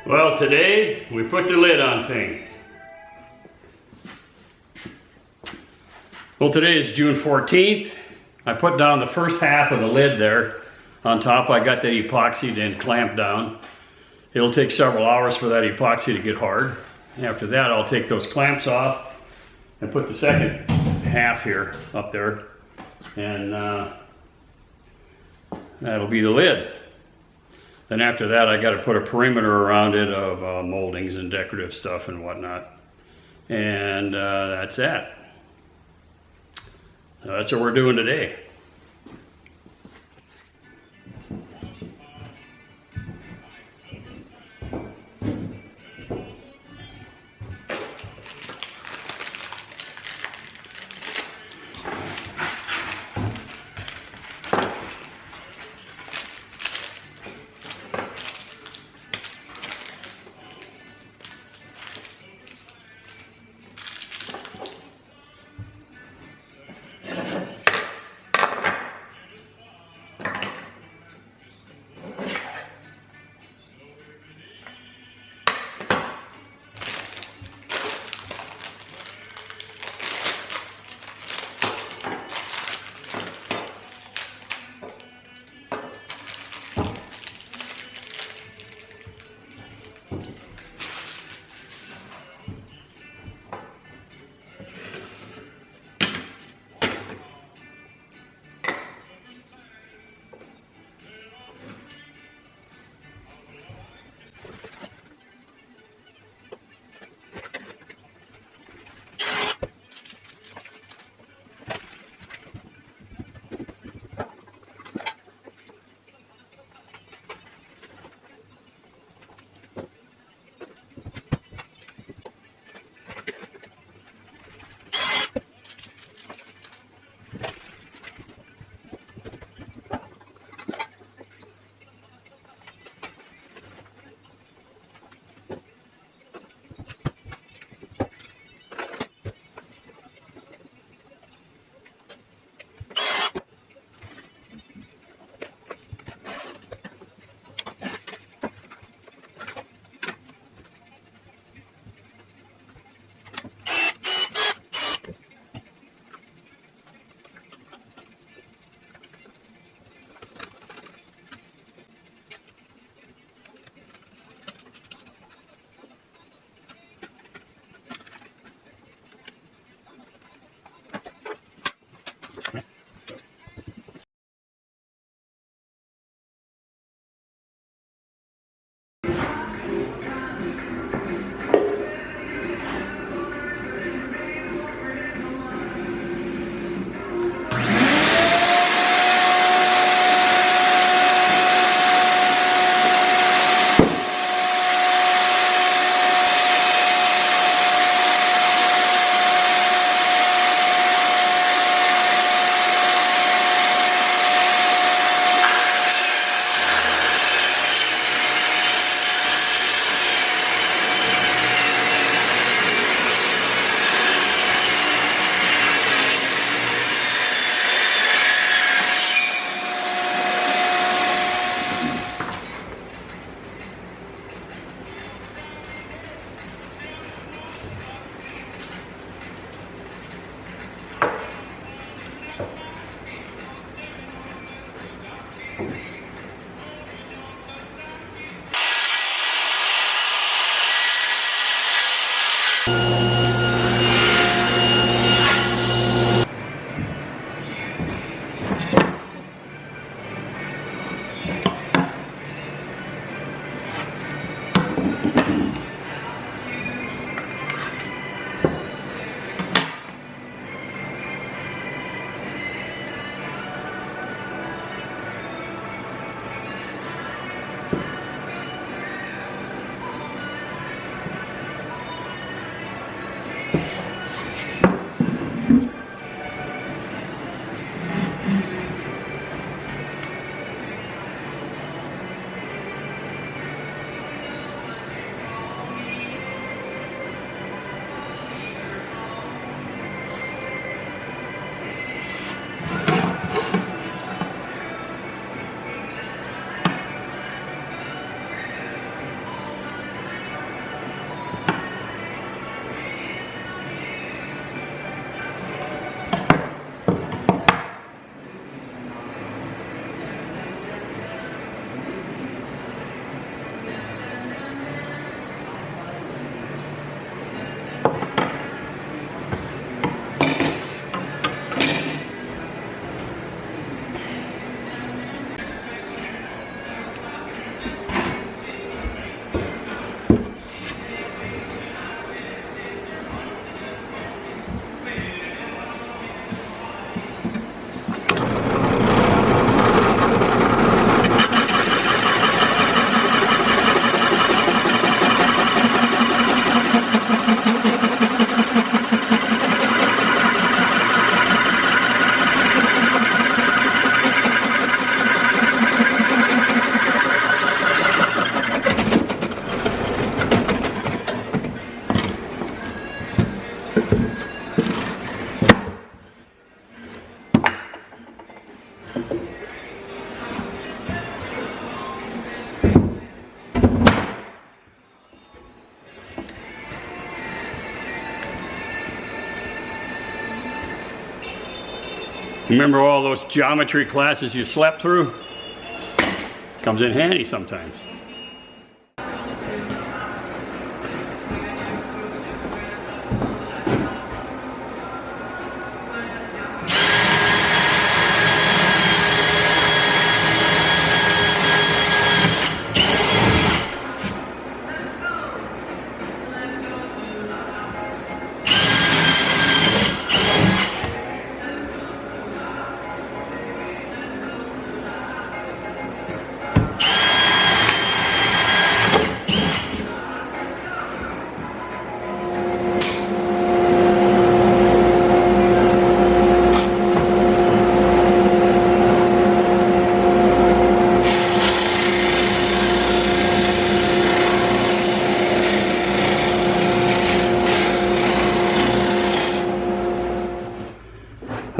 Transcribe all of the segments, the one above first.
Well, today we put the lid on things. Well, today is June 14th. I put down the first half of the lid there. On top, I got that epoxy and clamped down. It'll take several hours for that epoxy to get hard. After that, I'll take those clamps off and put the second half here up there, and that'll be the lid. Then after that, I got to put a perimeter around it of moldings and decorative stuff and whatnot. And that's that. So that's what we're doing today. Remember all those geometry classes you slept through? Comes in handy sometimes.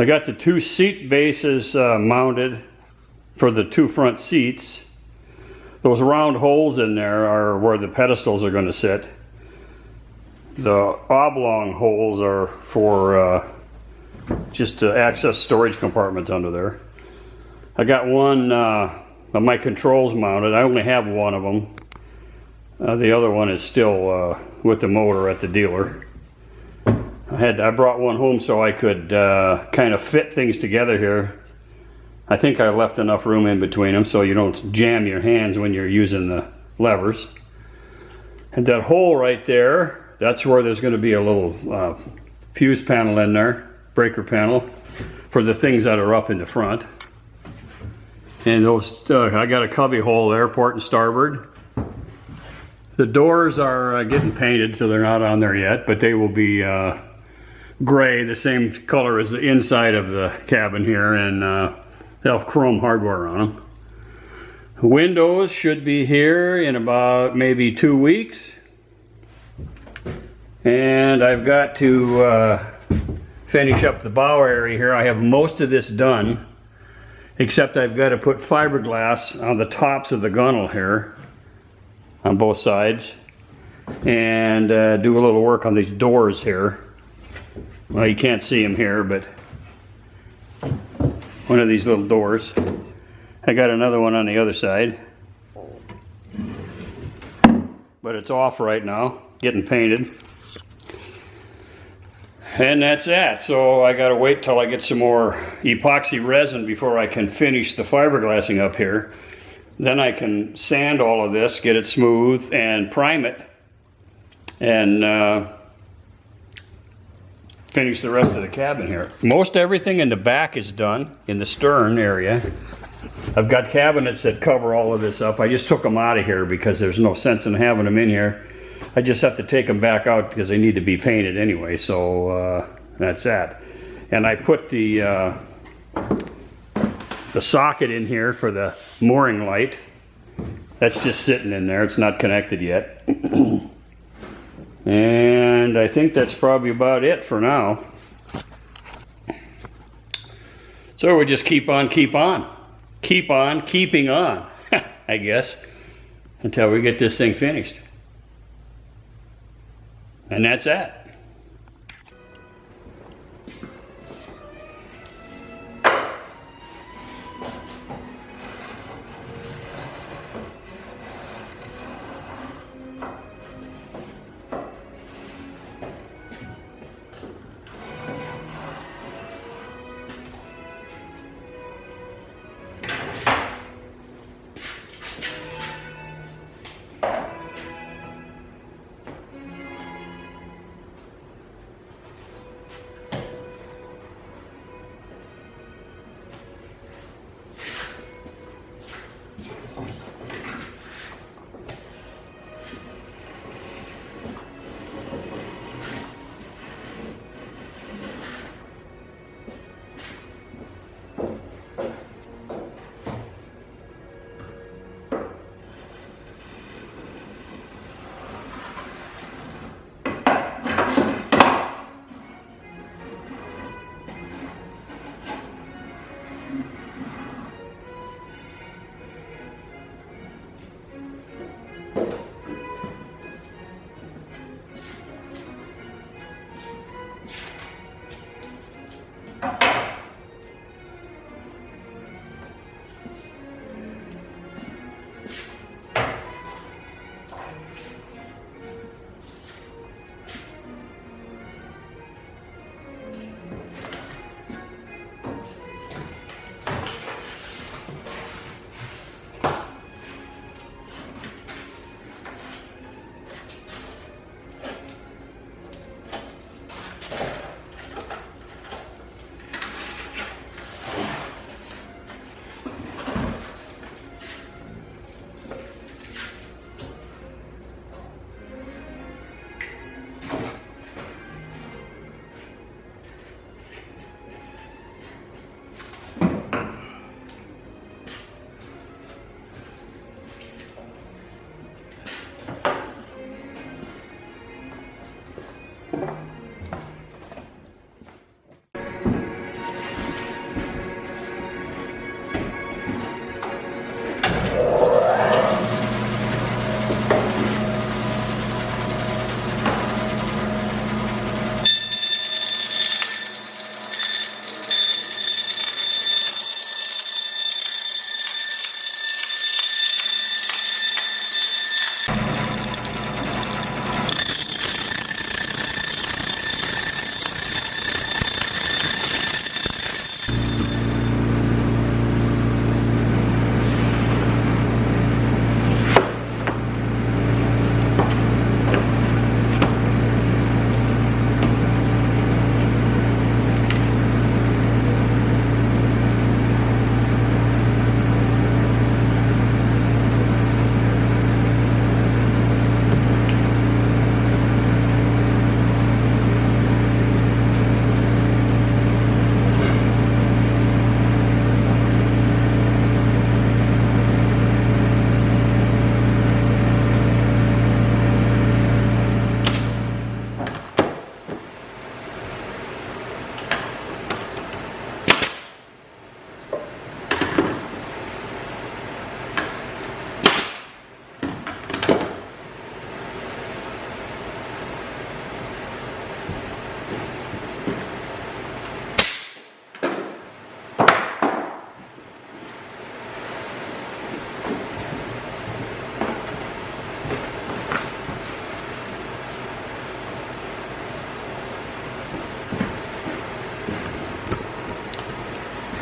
I got the 2 seat bases mounted for the 2 front seats. Those round holes in there are where the pedestals are going to sit. The oblong holes are for just to access storage compartments under there. I got one of my controls mounted. I only have one of them. The other one is still with the motor at the dealer. I brought one home so I could kind of fit things together here. I think I left enough room in between them so you don't jam your hands when you're using the levers. And that hole right there, that's where there's going to be a little fuse panel in there, breaker panel, for the things that are up in the front. And those, I got a cubby hole there, port and starboard. The doors are getting painted, so they're not on there yet, but they will be gray, the same color as the inside of the cabin here, and they'll have chrome hardware on them. Windows should be here in about maybe 2 weeks. And I've got to finish up the bow area here. I have most of this done, except I've got to put fiberglass on the tops of the gunnel here on both sides, and do a little work on these doors here. Well, you can't see them here, but one of these little doors. I got another one on the other side, but it's off right now, getting painted. And that's that. So I gotta wait till I get some more epoxy resin before I can finish the fiberglassing up here. Then I can sand all of this, get it smooth, and prime it, and finish the rest of the cabin here. Most everything in the back is done, in the stern area. I've got cabinets that cover all of this up. I just took them out of here because there's no sense in having them in here. I just have to take them back out because they need to be painted anyway, so that's that. And I put the socket in here for the mooring light. That's just sitting in there, it's not connected yet. And I think that's probably about it for now. So we just keep on keeping on, I guess, until we get this thing finished. And that's that.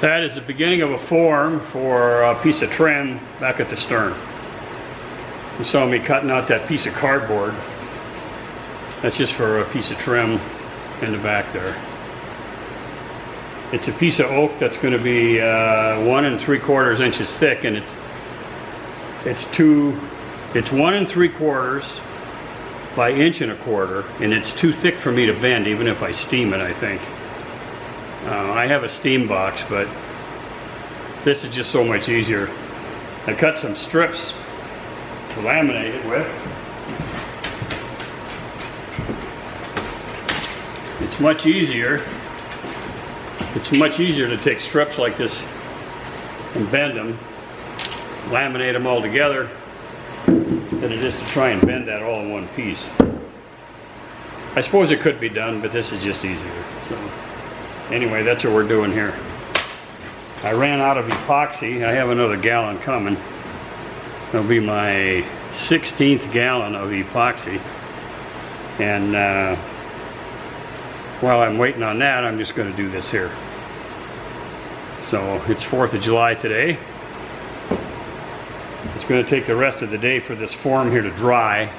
That is the beginning of a form for a piece of trim back at the stern. You saw me cutting out that piece of cardboard. That's just for a piece of trim in the back there. It's a piece of oak that's going to be 1 3/4 inches thick, and it's 1 3/4 by 1 1/4 inches, and it's too thick for me to bend even if I steam it, I think. I have a steam box, but this is just so much easier. I cut some strips to laminate it with. It's much easier. It's much easier to take strips like this and bend them, laminate them all together, than it is to try and bend that all in one piece. I suppose it could be done, but this is just easier. So anyway, that's what we're doing here. I ran out of epoxy. I have another gallon coming. It'll be my 16th gallon of epoxy. And while I'm waiting on that, I'm just going to do this here. So it's 4th of July today. It's going to take the rest of the day for this form here to dry.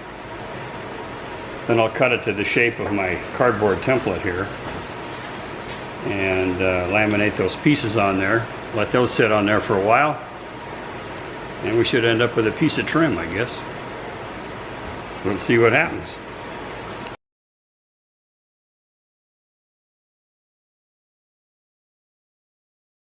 Then I'll cut it to the shape of my cardboard template here. And laminate those pieces on there. Let those sit on there for a while. And we should end up with a piece of trim, I guess. We'll see what happens.